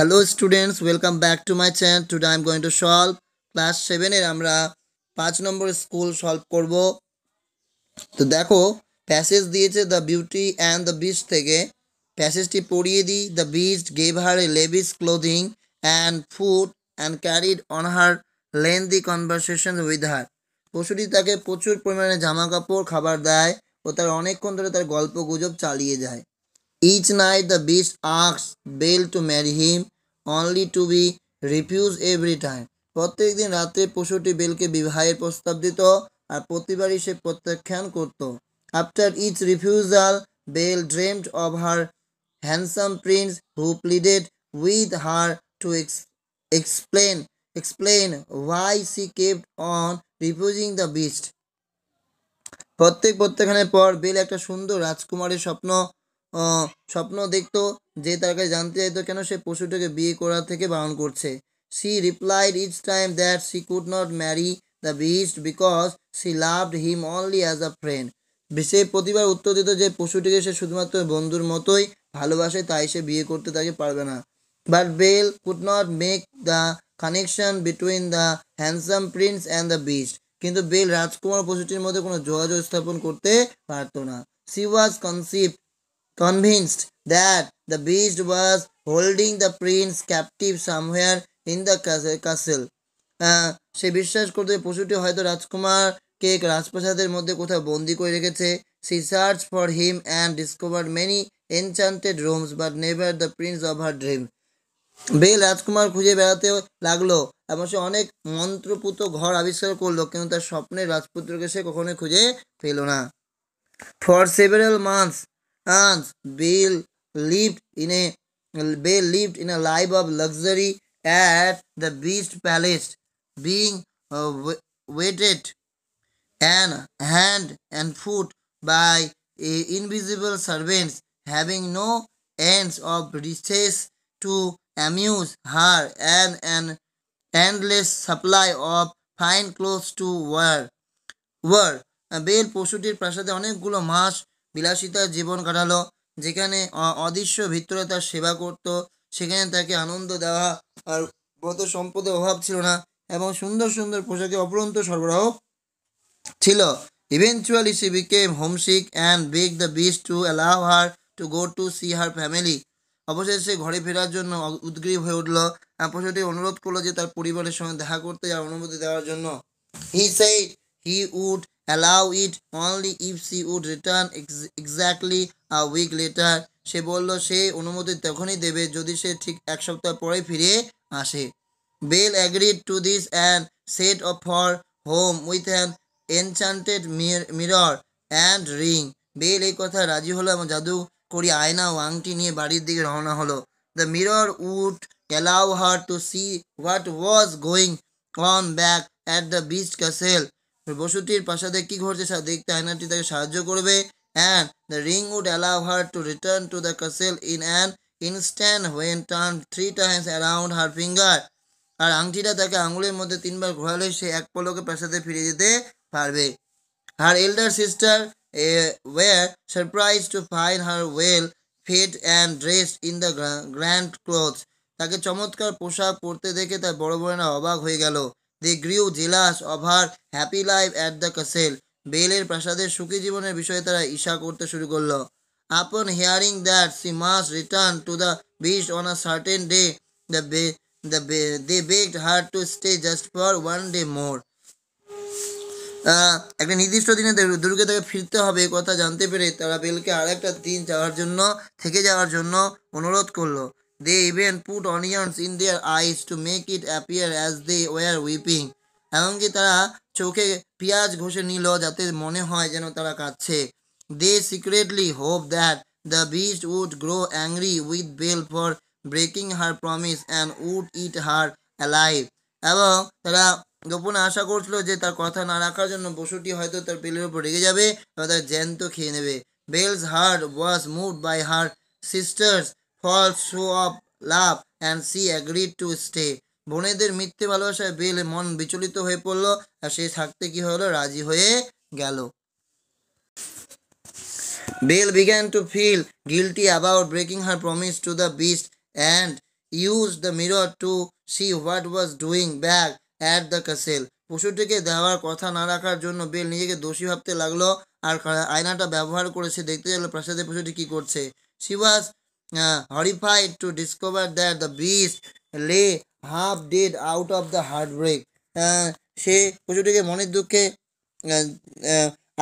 Hello students, welcome back to my channel. Today I am going to solve class 7 এর আমরা 5 নম্বর school solve করব। তো দেখো passage দিয়েছে the beauty and the beast থেকে। প্যাসেজটি পড়িয়ে দিই। The beast gave her a lavish clothing and food and carried on her lengthy conversation with her. পশুটি তাকে প্রচুর পরিমাণে জামা কাপড় খাবার দেয় ও তার অনেকক্ষণ ধরে তার গল্প গুজব চালিয়ে যায়। Each night the beast asks Belle to marry him, only to be refused every time. প্রত্যেক দিন রাতে পশুটি বেলকে বিবাহের প্রস্তাব দিত আর প্রতিবারই সে প্রত্যাখ্যান করত। After each refusal, Belle dreamed of her handsome prince who pleaded with her to explain why she kept on refusing the beast. প্রত্যাখ্যানের পর বেল একটা সুন্দর রাজকুমারের স্বপ্ন দেখতো যে তার কাছে জানতে চাইতো কেন সে পশুটাকে বিয়ে করা থেকে বারণ করছে। She replied each time that she could not marry the beast because she loved him only as a friend. সে প্রতিবার উত্তর দিত যে পশুটিকে সে শুধুমাত্র বন্ধুর মতোই ভালোবাসে, তাই সে বিয়ে করতে তাকে পারবে না। But Belle could not make the connection between the handsome prince and the beast. কিন্তু বেল রাজকুমার পশুটির মধ্যে কোনো যোগাযোগ স্থাপন করতে পারত না। She was convinced that the beast was holding the prince captive somewhere in the castle. সে বিশ্বাস করতে পশুটি হয়তো রাজকুমারকে রাজপ্রাসাদের মধ্যে কোথাও বন্দি করে রেখেছে। She searched for him and discovered many enchanted rooms but never the prince of her dream. Belle রাজকুমার খুঁজে বেড়াতে লাগলো এবং সে অনেক মন্ত্রপুত ঘর আবিষ্কার করলো, কিন্তু তার স্বপ্নের রাজপুত্রকে সে কখনোই খুঁজে পেল না। For several months, Belle lived in a life of luxury at the beast palace, being waited and hand and foot by invisible servants, having no ends of riches to amuse her, and an endless supply of fine clothes to wear. Belle পশুটির প্রাসাদে অনেকগুলো মাস বিলাসিতার জীবন কাটালো, যেখানে অদৃশ্য ভিতরে তার সেবা করত। সেখানে তাকে আনন্দ দেওয়া আর মতো সম্পদের অভাব ছিল না এবং সুন্দর সুন্দর পোশাকে অপরন্ত সরবরাহ ছিল। Eventually she became homesick and begged the beast to allow her to go to see her family. অবশেষে সে ঘরে ফেরার জন্য উদ্গ্রীব হয়ে উঠল। পশুটি অনুরোধ করলো যে তার পরিবারের সঙ্গে দেখা করতে যাওয়ার অনুমতি দেওয়ার জন্য। He said he would allow it only if she would return exactly a week later. সে বলল সে অনুমতি তখনই দেবে যদি সে ঠিক এক সপ্তাহ পরে ফিরে আসে। Belle agreed to this and set off for home with an enchanted mirror and ring. Belle এই কথা রাজি হলো এবং জাদুকরি আয়না ও আংটি নিয়ে বাড়ির দিকে রওনা হলো। The mirror would allow her to see what was going on back at the beast castle. পশুটির প্রাসাদে কি ঘটছে দেখতে আয়নাটি তাকে সাহায্য করবে। And the ring would allow her to return to the castle in an instant when turned 3 times around her finger. আর আংটিটা তাকে আঙুলের মধ্যে 3বার ঘোরালে সে এক পলকে প্রাসাদে ফিরে যেতে পারবে। Her elder sister were surprised to find her well fed and dressed in the grand clothes. তাকে চমৎকার পোশাক পরতে দেখে তার বড় বোনেরা অবাক হয়ে গেল। They grew jealous of her happy life at the castle. বেলের প্রাসাদের সুখী জীবনের বিষয়ে তারা ঈর্ষা করতে শুরু করলো। Upon hearing that she must return to the beast on a certain day, they begged her to stay just for one day more. একটা নির্দিষ্ট দিনে দুর্গে তাকে ফিরতে হবে কথা জানতে পেরে তারা বেলকে আর একটা দিন থেকে যাওয়ার জন্য অনুরোধ করলো। They even put onions in their eyes to make it appear as they were weeping. এমনকি তারা চোখে পেঁয়াজ ঘষে নিল যাতে মনে হয় যেন তারা কাঁদছে। They secretly hoped that the beast would grow angry with Belle for breaking her promise and would eat her alive. এবং তারা গোপনে আশা করছিল যে তার কথা না রাখার জন্য পশুটি হয়তো তার বেলের উপর রেগে যাবে এবং তার জ্যান্ত খেয়ে নেবে। Belle's heart was moved by her sister's false show of love and she agreed to stay. বোনেদের মিথ্যে ভালোবাসায় বেল মন বিচলিত হয়ে পড়ল আর সে থাকতে কি হলো রাজি হয়ে গেল। Belle began to feel guilty about breaking her promise to the beast and used the mirror to see what was doing back at the castle. পশুটিকে দেওয়ার কথা না রাখার জন্য বেল নিজেকে দোষী ভাবতে লাগলো আর আয়নাটা ব্যবহার করে সে দেখতে গেল প্রাসাদে পশুটি কি করছে। She was horrified to discover that the beast lay half dead out of the heartbreak. সে পশুটিকে মনের দুঃখে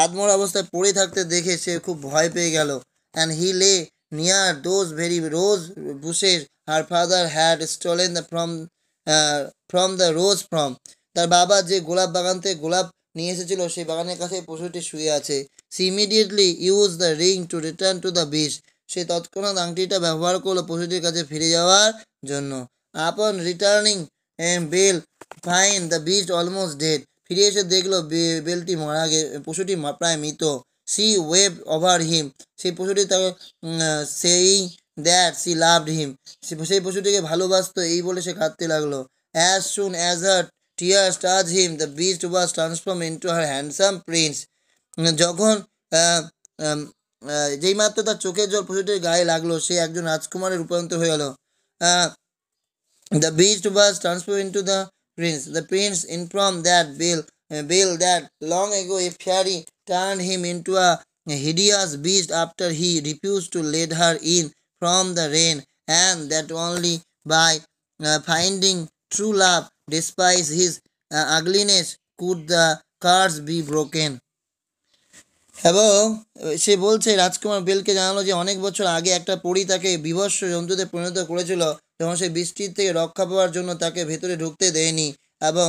আত্মর অবস্থায় পড়ে থাকতে দেখে সে খুব ভয় পেয়ে গেল। And he lay near those very rose bushes her father had stolen from the rose from. তার বাবা যে গোলাপ বাগান থেকে গোলাপ নিয়ে এসেছিল সেই বাগানের কাছে পশুটি শুয়ে আছে। She immediately used the ring to return to the beast. সে তৎক্ষণাৎ আংটিটা ব্যবহার করলো পশুটির কাছে ফিরে যাওয়ার জন্য। Upon returning, Bell find the beast almost dead. ফিরে এসে দেখলো বেলটি মারা পশুটি প্রায় মৃত। She wept over him. সেই পশুটি তাকে saying that she loved him. সেই পশুটিকে ভালোবাসতো এই বলে সে কাঁদতে লাগলো। As soon as her tears touched him, the beast was transformed into her handsome prince. যখন যেই মাত্র তার চোখের জল পশুটির গায়ে লাগলো সে একজন রাজকুমারে রূপান্তর হয়ে গেল। The beast was transformed into the prince. The prince informed that Bill that long ago a fairy turned him into a hideous beast after he refused to let her in from the rain, and that only by finding true love despite his ugliness could the curse be broken. এবং সে বলছে রাজকুমার বেলকে জানালো যে অনেক বছর আগে একটা পরী তাকে বিভৎস জন্তুতে পরিণত করেছিল যখন সে বৃষ্টির থেকে রক্ষা পাওয়ার জন্য তাকে ভেতরে ঢুকতে দেয়নি এবং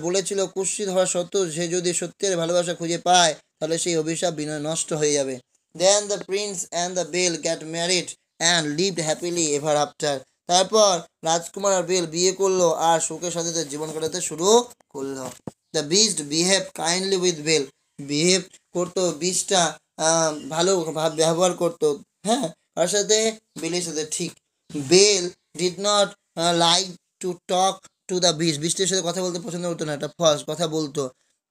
বলেছিল কুৎসিত হওয়া সত্ত্বেও সে যদি সত্যের ভালোবাসা খুঁজে পায় তাহলে সেই অভিশাপ নষ্ট হয়ে যাবে। Then the prince and the bell get married and lived happily ever after. তারপর রাজকুমার আর বেল বিয়ে করলো আর সুখের সাথে জীবন কাটাতে শুরু করলো। The beast behaved kindly with Bell. Behave করতো বিষটা ভালো ব্যবহার করতো, হ্যাঁ, তার সাথে বেলের সাথে ঠিক। Belle did not like to talk to the beast, বিস্টের সাথে কথা বলতে পছন্দ করতো না, এটা ফলস, কথা বলতো।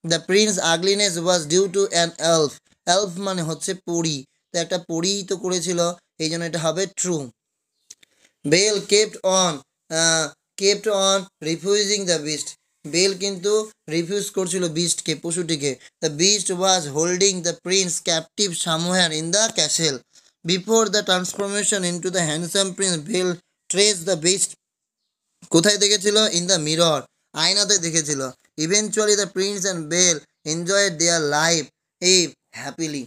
The prince ugliness was due to an elf, elf মানে হচ্ছে পরী, তো একটা পরী তো করেছিল এই জন্য এটা হবে true. Belle kept on refusing the beast, Belle কিন্তু রিফিউজ করছিল বিস্টকে, পশুটিকে। The beast was holding the prince captive somewhere in the castle. Before the transformation into the handsome prince, Belle trace the beast কোথায় দেখেছিল? In the mirror, আয়নাতে দেখেছিল। Eventually the prince and Belle enjoyed their life happily.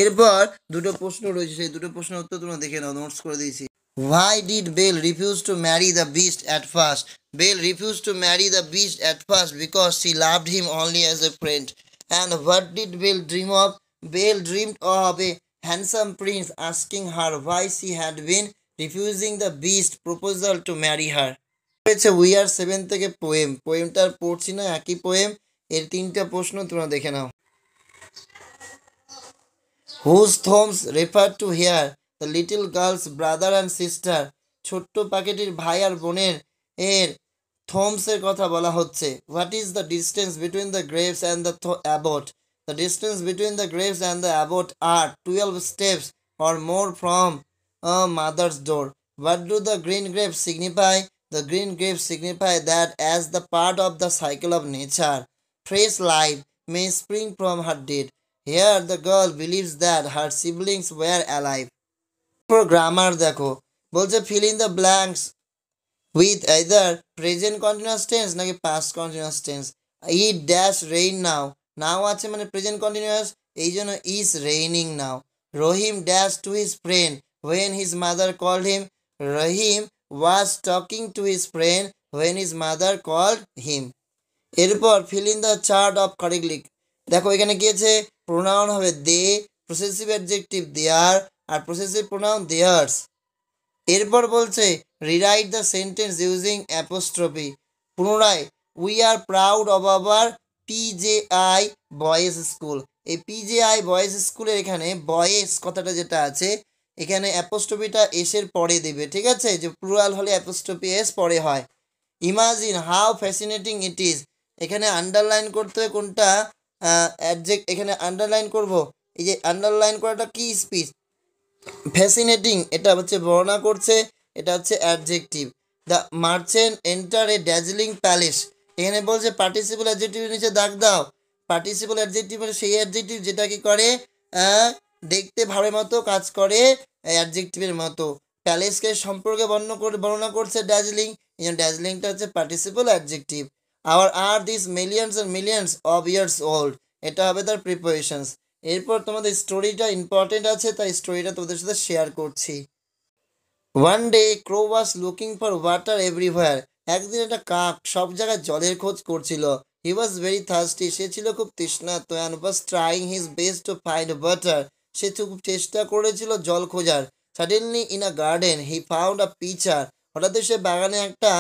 এরপর দুটো প্রশ্ন রয়েছে, সেই দুটো প্রশ্নের উত্তর তোমরা দেখে নাও, নোটস করে দিয়েছি। Why did Bell refuse to marry the beast at first? Bell refused to marry the beast at first because she loved him only as a friend. And what did Bell dream of? Bell dreamed of a handsome prince asking her why she had been refusing the beast proposal to marry her. হয়েছে We Are Seven থেকে পোয়েমটার পড়ছি না, একই poem, এর তিনটা প্রশ্ন তোমরা দেখে নাও। Whose thumbs refer to here? The little girl's brother and sister. ছোট্ট পাখিটির ভাই আর বোনের থমসের কথা বলা হচ্ছে। What is the distance between the graves and the abbot? The distance between the graves and the abbot are 12 steps or more from a mother's door. What do the green grapes signify? The green grapes signify that as the part of the cycle of nature, fresh life may spring from her dead. Here the girl believes that her siblings were alive. For grammar দেখো, বলছে fill in the blanks with either present continuous tense নাকি past continuous tense. It dash rain now. Now আছে মানে present continuous, এই জন্য is raining now. Rahim dash to his friend when his mother called him. Rahim was talking to his friend when his mother called him. এরপর fill in the chart of correctly. দেখো এখানে কি আছে, pronoun হবে they, possessive adjective their আর possessive pronoun theirs. এরপর বলছে rewrite the sentence using apostrophe. পুনরায় we are proud of our PJI boys school. এই পিজেআই বয়েজ স্কুলের এখানে বয়েজ কথাটা যেটা আছে এখানে অ্যাপোস্ট্রফিটা এসের পরে দেবে, ঠিক আছে, যে প্লুরাল হলে অ্যাপোস্ট্রফি এস পরে হয়। Imagine how fascinating it is, এখানে আন্ডারলাইন করতে হবে কোনটা অ্যাডজেক্ট, এখানে আন্ডারলাইন করব, এই যে আন্ডারলাইন করাটা কি স্পিচ, ফ্যাসিনেটিং, এটা হচ্ছে বর্ণনা করছে এটা হচ্ছে adjective. The merchant enter a dazzling palace, এখানে বলছে পার্টিসিপল অ্যাডজেক্টিভের নিচে দাগ দাও। পার্টিসিপল অ্যাডজেক্টিভ মানে সেই অ্যাডজেক্টিভ যেটা কি করে দেখতে ভাবের মতো কাজ করে অ্যাডজেক্টিভের মতো। প্যালেসকে সম্পর্কে বর্ণনা করছে ড্যাজলিং, এই ড্যাজলিংটা হচ্ছে পার্টিসিপল অ্যাডজেক্টিভ। আওয়ার আর this millions and millions of years old, এটা হবে তার প্রিপোজিশনস। এরপর তোমাদের স্টোরিটা ইম্পর্টেন্ট আছে, তাই স্টোরিটা তোমাদের সাথে শেয়ার করছি। One day crow was looking for water everywhere, একদিন একটা কাক সব জায়গায় জলের খোঁজ করছিল। হি ওয়াজ ভেরি থার্স্টি, সে ছিল খুব তৃষ্ণার্ত। And was trying his best to find water, সে খুব চেষ্টা করেছিল জল খোঁজার। Suddenly in a garden he found a pitcher, হঠাৎ সে বাগানে একটা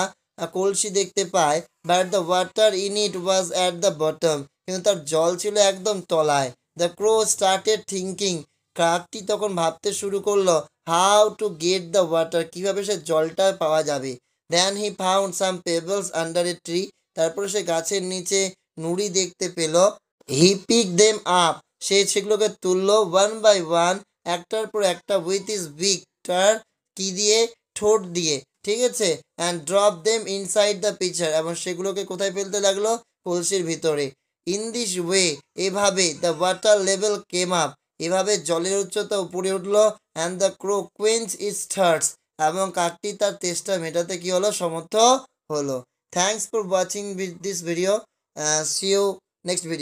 কলসি দেখতে পায়। But the water in it was at the bottom, কিন্তু তার জল ছিল একদম তলায়। দ্য ক্রো স্টার্টেড থিঙ্কিং, কাকটি তখন ভাবতে শুরু করলো how to get the water, কীভাবে সে জলটা পাওয়া যাবে। Then he found some pebbles under a tree, তারপরে সে গাছের নিচে নুড়ি দেখতে পেল। হি পিক দেম আপ, সে সেগুলোকে তুললো ওয়ান বাই ওয়ান, একটার পর একটা, উইথ ইজ বিগ, তার কি দিয়ে, ঠোঁট দিয়ে, ঠিক আছে। And drop them inside the pitcher, এবং সেগুলোকে কোথায় ফেলতে লাগলো, কলসির ভিতরে। ইন দিস ওয়ে, এভাবে, the water level came up, এভাবে জলের উচ্চতা উপরে উঠলো। And the crow quenched its thirst, এবং কাকটি তার তেষ্টা মেটাতে কি হলো, সমর্থ হলো। Thanks for watching this video, see you next video.